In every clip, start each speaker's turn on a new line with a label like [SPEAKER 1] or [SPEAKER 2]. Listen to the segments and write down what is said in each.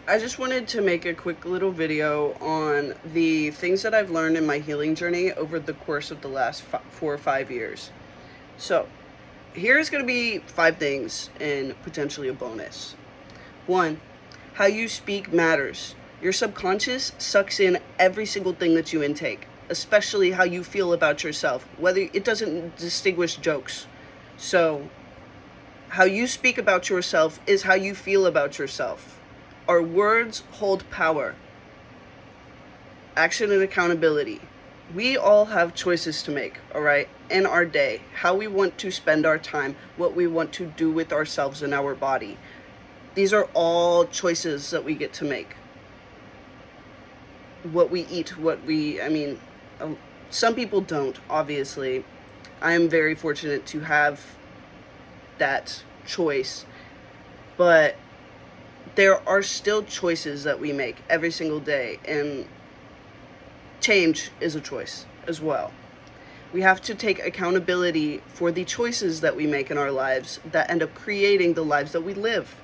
[SPEAKER 1] I just wanted to make a quick little video on the things that I've learned in my healing journey over the course of the last 4 or 5 years. So, here's going to be 5 things and potentially a bonus. 1, how you speak matters. Your subconscious sucks in every single thing that you intake, especially how you feel about yourself, whether it doesn't distinguish jokes. So, how you speak about yourself is how you feel about yourself. Our words hold power. Action and accountability. We all have choices to make, all right, in our day. How we want to spend our time, what we want to do with ourselves and our body. These are all choices that we get to make. What we eat, some people don't, obviously. I am very fortunate to have that choice, but there are still choices that we make every single day, and change is a choice as well. We have to take accountability for the choices that we make in our lives that end up creating the lives that we live,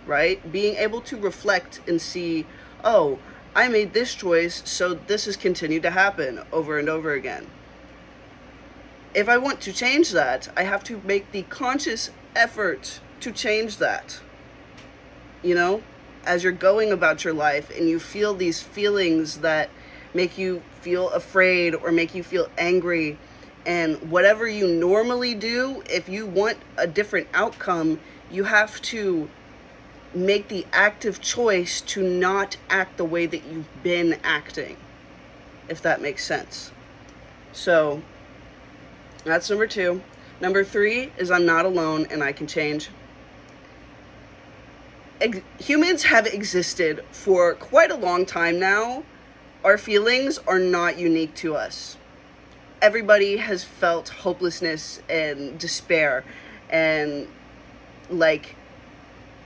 [SPEAKER 1] right? Being able to reflect and see, oh, I made this choice, so this has continued to happen over and over again. If I want to change that, I have to make the conscious effort to change that. You know, as you're going about your life and you feel these feelings that make you feel afraid or make you feel angry, and whatever you normally do, if you want a different outcome, you have to make the active choice to not act the way that you've been acting, if that makes sense. So that's number 2. Number 3 is I'm not alone and I can change. Humans have existed for quite a long time now. Our feelings are not unique to us. Everybody has felt hopelessness and despair, and like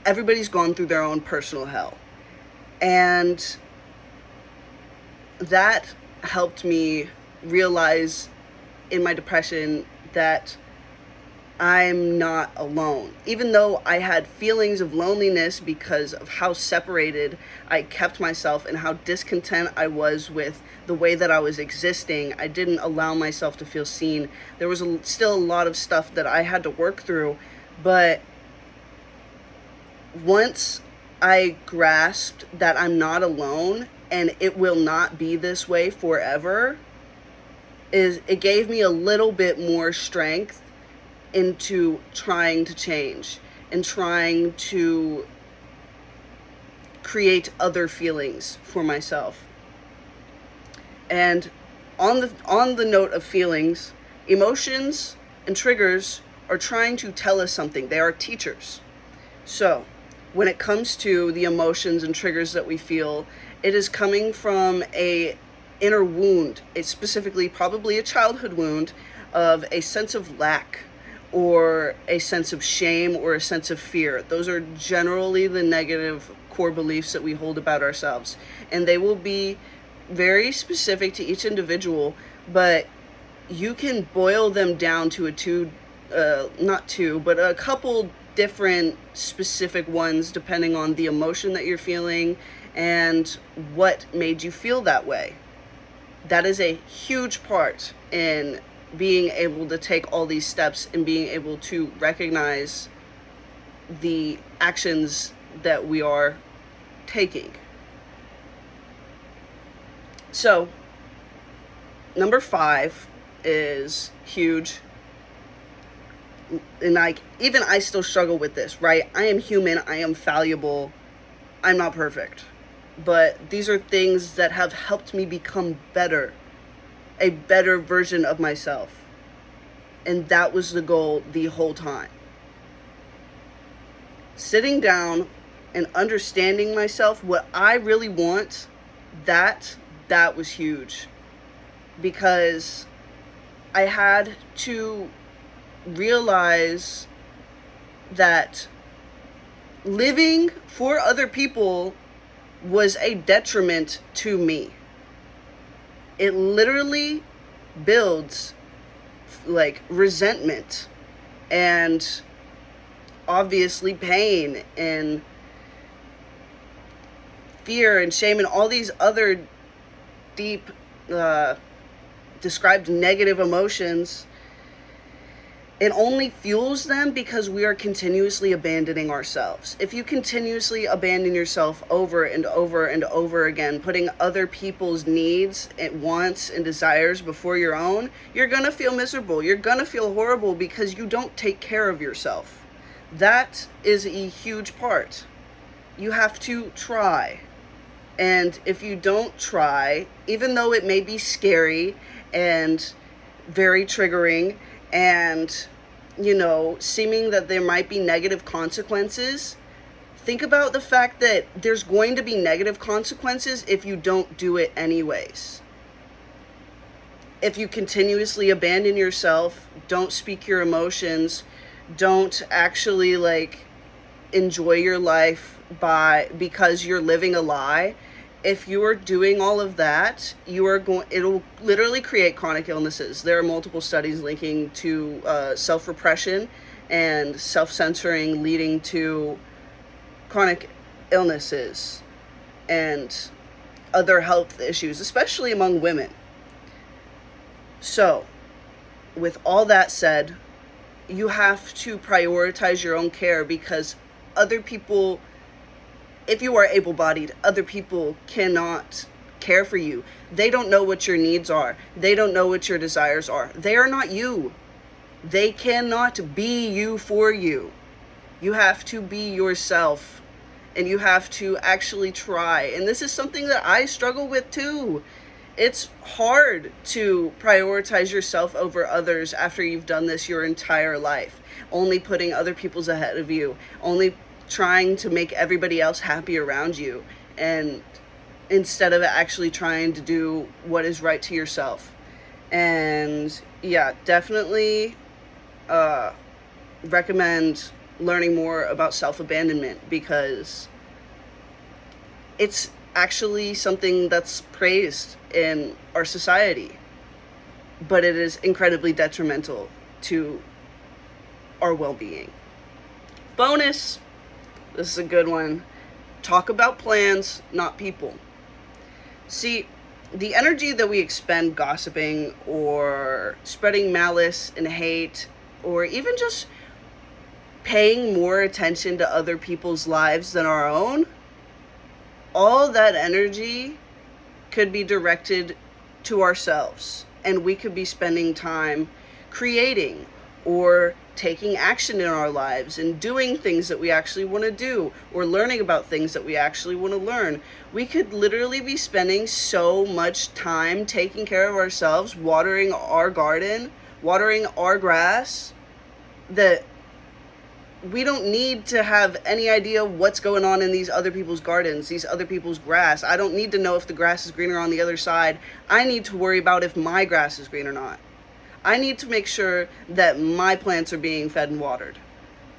[SPEAKER 1] everybody's gone through their own personal hell. And that helped me realize in my depression that I'm not alone. Even though I had feelings of loneliness because of how separated I kept myself and how discontent I was with the way that I was existing, I didn't allow myself to feel seen. There was still a lot of stuff that I had to work through, but once I grasped that I'm not alone and it will not be this way forever, it gave me a little bit more strength into trying to change and trying to create other feelings for myself. And on the note of feelings, emotions and triggers are trying to tell us something. They are teachers. So when it comes to the emotions and triggers that we feel, it is coming from a inner wound. It's specifically probably a childhood wound of a sense of lack, or a sense of shame, or a sense of fear. Those are generally the negative core beliefs that we hold about ourselves. And they will be very specific to each individual, but you can boil them down to a couple different specific ones depending on the emotion that you're feeling and what made you feel that way. That is a huge part in being able to take all these steps and being able to recognize the actions that we are taking. So, number 5 is huge. And even I still struggle with this, right? I am human, I am fallible, I'm not perfect. But these are things that have helped me become better, a better version of myself. And that was the goal the whole time. Sitting down and understanding myself, what I really want, that was huge. Because I had to realize that living for other people was a detriment to me. It literally builds like resentment and obviously pain and fear and shame and all these other deep described negative emotions, it only fuels them because we are continuously abandoning ourselves. If you continuously abandon yourself over and over and over again, putting other people's needs and wants and desires before your own, you're going to feel miserable. You're going to feel horrible because you don't take care of yourself. That is a huge part. You have to try. And if you don't try, even though it may be scary and very triggering and, seeming that there might be negative consequences, think about the fact that there's going to be negative consequences if you don't do it anyways. If you continuously abandon yourself, don't speak your emotions, don't actually enjoy your life because you're living a lie. If you are doing all of that, it'll literally create chronic illnesses. There are multiple studies linking to self-repression and self-censoring leading to chronic illnesses and other health issues, especially among women. So, with all that said, you have to prioritize your own care because other people, if you are able-bodied, other people cannot care for you. They don't know what your needs are. They don't know what your desires are. They are not you. They cannot be you for you. You have to be yourself, and you have to actually try. And this is something that I struggle with too. It's hard to prioritize yourself over others after you've done this your entire life, only putting other people's ahead of you, only trying to make everybody else happy around you, and instead of actually trying to do what is right to yourself. And yeah, definitely recommend learning more about self-abandonment because it's actually something that's praised in our society, but it is incredibly detrimental to our well-being. Bonus! This is a good one. Talk about plans, not people. See, the energy that we expend gossiping or spreading malice and hate, or even just paying more attention to other people's lives than our own, all that energy could be directed to ourselves, and we could be spending time creating or taking action in our lives and doing things that we actually want to do, or learning about things that we actually want to learn. We could literally be spending so much time taking care of ourselves, watering our garden, watering our grass, that we don't need to have any idea what's going on in these other people's gardens, these other people's grass. I don't need to know if the grass is greener on the other side. I need to worry about if my grass is green or not. I need to make sure that my plants are being fed and watered.